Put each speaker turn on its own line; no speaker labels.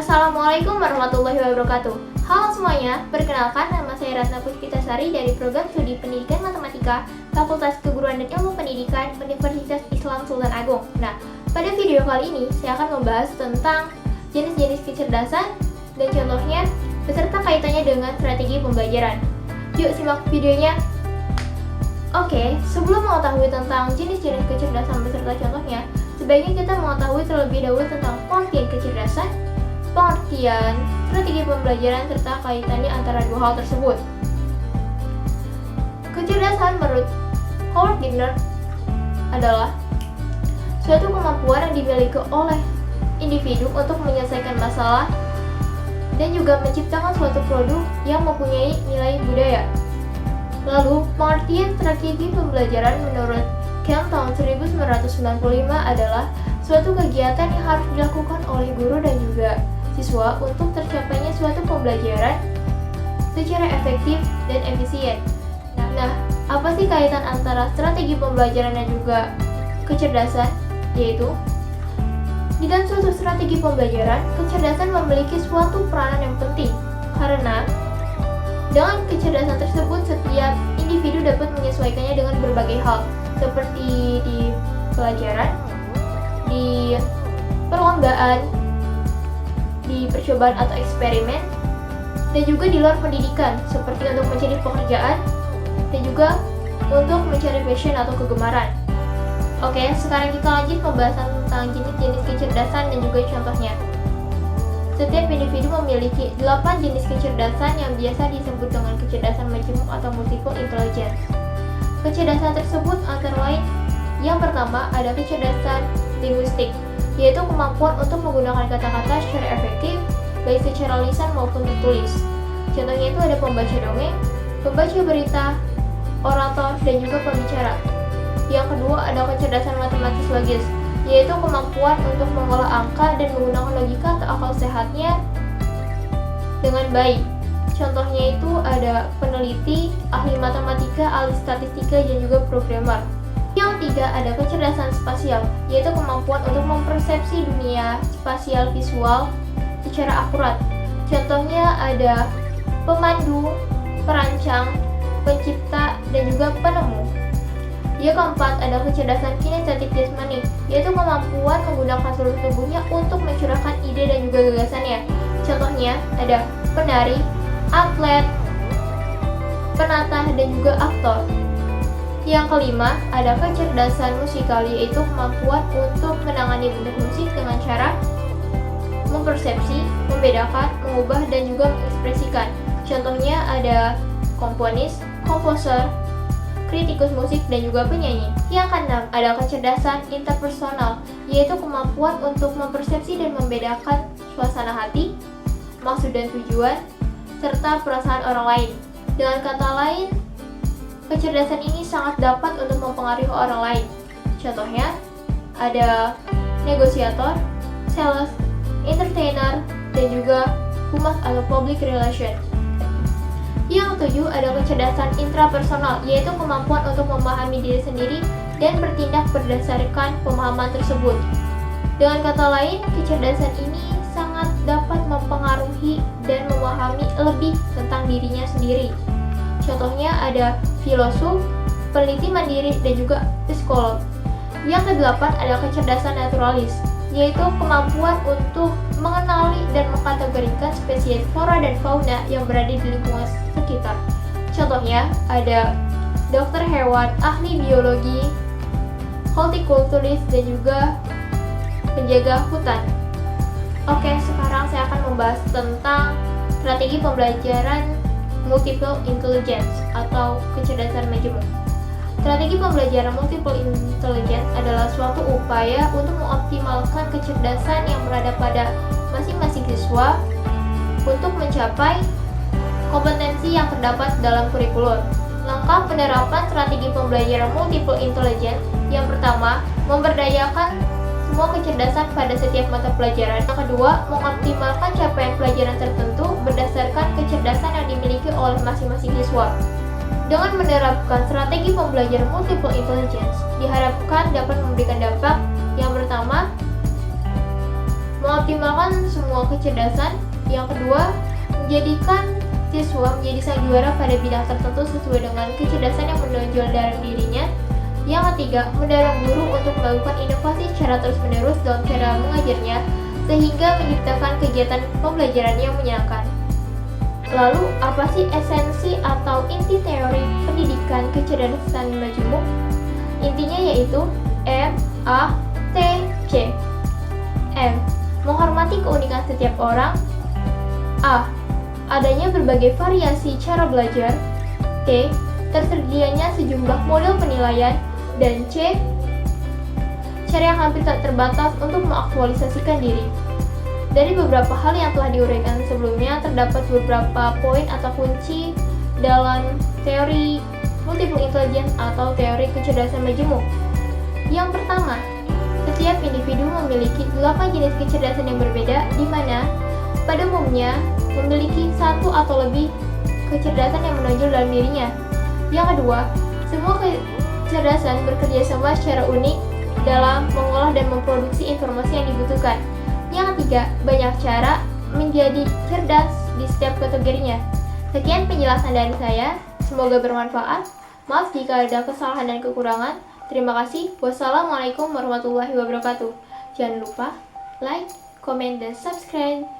Assalamualaikum warahmatullahi wabarakatuh. Halo semuanya, perkenalkan nama saya Ratna Puspitasari dari Program Studi Pendidikan Matematika Fakultas Keguruan dan Ilmu Pendidikan Universitas Islam Sultan Agung. Nah, pada video kali ini saya akan membahas tentang jenis-jenis kecerdasan dan contohnya beserta kaitannya dengan strategi pembelajaran. Yuk simak videonya. Oke, sebelum mengetahui tentang jenis-jenis kecerdasan beserta contohnya, sebaiknya kita mengetahui terlebih dahulu tentang pengertian kecerdasan, pengertian, strategi pembelajaran, serta kaitannya antara dua hal tersebut. Kecerdasan menurut Howard Gardner adalah suatu kemampuan yang dimiliki oleh individu untuk menyelesaikan masalah dan juga menciptakan suatu produk yang mempunyai nilai budaya. Lalu, pengertian strategi pembelajaran menurut Kemp tahun 1995 adalah suatu kegiatan yang harus dilakukan oleh guru dan juga siswa untuk tercapainya suatu pembelajaran secara efektif dan efisien. Nah, apa sih kaitan antara strategi pembelajaran dan juga kecerdasan? Yaitu, di dalam suatu strategi pembelajaran, kecerdasan memiliki suatu peranan yang penting karena dengan kecerdasan tersebut, setiap individu dapat menyesuaikannya dengan berbagai hal, seperti di pelajaran, di perlombaan, di percobaan atau eksperimen, dan juga di luar pendidikan, seperti untuk mencari pekerjaan, dan juga untuk mencari passion atau kegemaran. Oke, sekarang kita lanjut pembahasan tentang jenis-jenis kecerdasan dan juga contohnya. Setiap individu memiliki 8 jenis kecerdasan yang biasa disebut dengan kecerdasan majemuk atau multiple intelligence. Kecerdasan tersebut antara lain, yang pertama ada kecerdasan linguistik, yaitu kemampuan untuk menggunakan kata-kata secara efektif, baik secara lisan maupun tertulis. Contohnya itu ada pembaca dongeng, pembaca berita, orator, dan juga pembicara. Yang kedua ada kecerdasan matematis logis, yaitu kemampuan untuk mengolah angka dan menggunakan logika atau akal sehatnya dengan baik. Contohnya itu ada peneliti, ahli matematika, ahli statistika, dan juga programmer. Yang ketiga ada kecerdasan spasial, yaitu kemampuan untuk mempersepsi dunia spasial visual secara akurat. Contohnya ada pemandu, perancang, pencipta, dan juga penemu. Yang keempat ada kecerdasan kinestetik jasmani, yaitu kemampuan menggunakan seluruh tubuhnya untuk mencurahkan ide dan juga gagasannya. Contohnya ada penari, atlet, penata, dan juga aktor. Yang kelima ada kecerdasan musikal, yaitu kemampuan untuk menangani bentuk musik dengan cara mempersepsi, membedakan, mengubah, dan juga mengekspresikan. Contohnya ada komponis, komposer, kritikus musik, dan juga penyanyi. Yang keenam ada kecerdasan interpersonal, yaitu kemampuan untuk mempersepsi dan membedakan suasana hati, maksud dan tujuan, serta perasaan orang lain. Dengan kata lain, kecerdasan ini sangat dapat untuk mempengaruhi orang lain. Contohnya ada negosiator, sales, entertainer, dan juga humas atau public relation. Yang ketujuh ada kecerdasan intrapersonal, yaitu kemampuan untuk memahami diri sendiri dan bertindak berdasarkan pemahaman tersebut. Dengan kata lain, kecerdasan ini sangat dapat mempengaruhi dan memahami lebih tentang dirinya sendiri. Contohnya ada filosof, peneliti mandiri, dan juga psikolog. Yang kedelapan ada kecerdasan naturalis, yaitu kemampuan untuk mengenali dan mengkategorikan spesies flora dan fauna yang berada di lingkungan sekitar. Contohnya ada dokter hewan, ahli biologi, hortikulturis, dan juga penjaga hutan. Oke, sekarang saya akan membahas tentang strategi pembelajaran multiple intelligence atau kecerdasan majemuk. Strategi pembelajaran multiple intelligence adalah suatu upaya untuk mengoptimalkan kecerdasan yang berada pada masing-masing siswa untuk mencapai kompetensi yang terdapat dalam kurikulum. Langkah penerapan strategi pembelajaran multiple intelligence yang pertama, memberdayakan semua kecerdasan pada setiap mata pelajaran. Yang kedua, mengoptimalkan capaian pelajaran tertentu berdasarkan kecerdasan yang dimiliki oleh masing-masing siswa. Dengan menerapkan strategi pembelajaran multiple intelligence, diharapkan dapat memberikan dampak yang pertama, mengoptimalkan semua kecerdasan. Yang kedua, menjadikan siswa menjadi sang juara pada bidang tertentu sesuai dengan kecerdasan yang menonjol dalam dirinya. Yang ketiga, mendorong guru untuk melakukan inovasi secara terus-menerus dalam cara mengajarnya, sehingga menciptakan kegiatan pembelajaran yang menyenangkan. Lalu, apa sih esensi atau inti teori pendidikan kecerdasan majemuk? Intinya yaitu M-A-T-C. M. Menghormati keunikan setiap orang. A. Adanya berbagai variasi cara belajar. T. Tersedianya sejumlah model penilaian. Dan C. Cara yang hampir tak terbatas untuk mengaktualisasikan diri. Dari beberapa hal yang telah diuraikan sebelumnya, terdapat beberapa poin atau kunci dalam teori multiple intelligence atau teori kecerdasan majemuk. Yang pertama, setiap individu memiliki 8 jenis kecerdasan yang berbeda, di mana pada umumnya memiliki satu atau lebih kecerdasan yang menonjol dalam dirinya. Yang kedua, semua kecerdasan bekerja sama secara unik dalam mengolah dan memproduksi informasi yang dibutuhkan. Yang ketiga, banyak cara menjadi cerdas di setiap kategorinya. Sekian penjelasan dari saya, semoga bermanfaat. Maaf jika ada kesalahan dan kekurangan. Terima kasih. Wassalamualaikum warahmatullahi wabarakatuh. Jangan lupa like, comment, dan subscribe.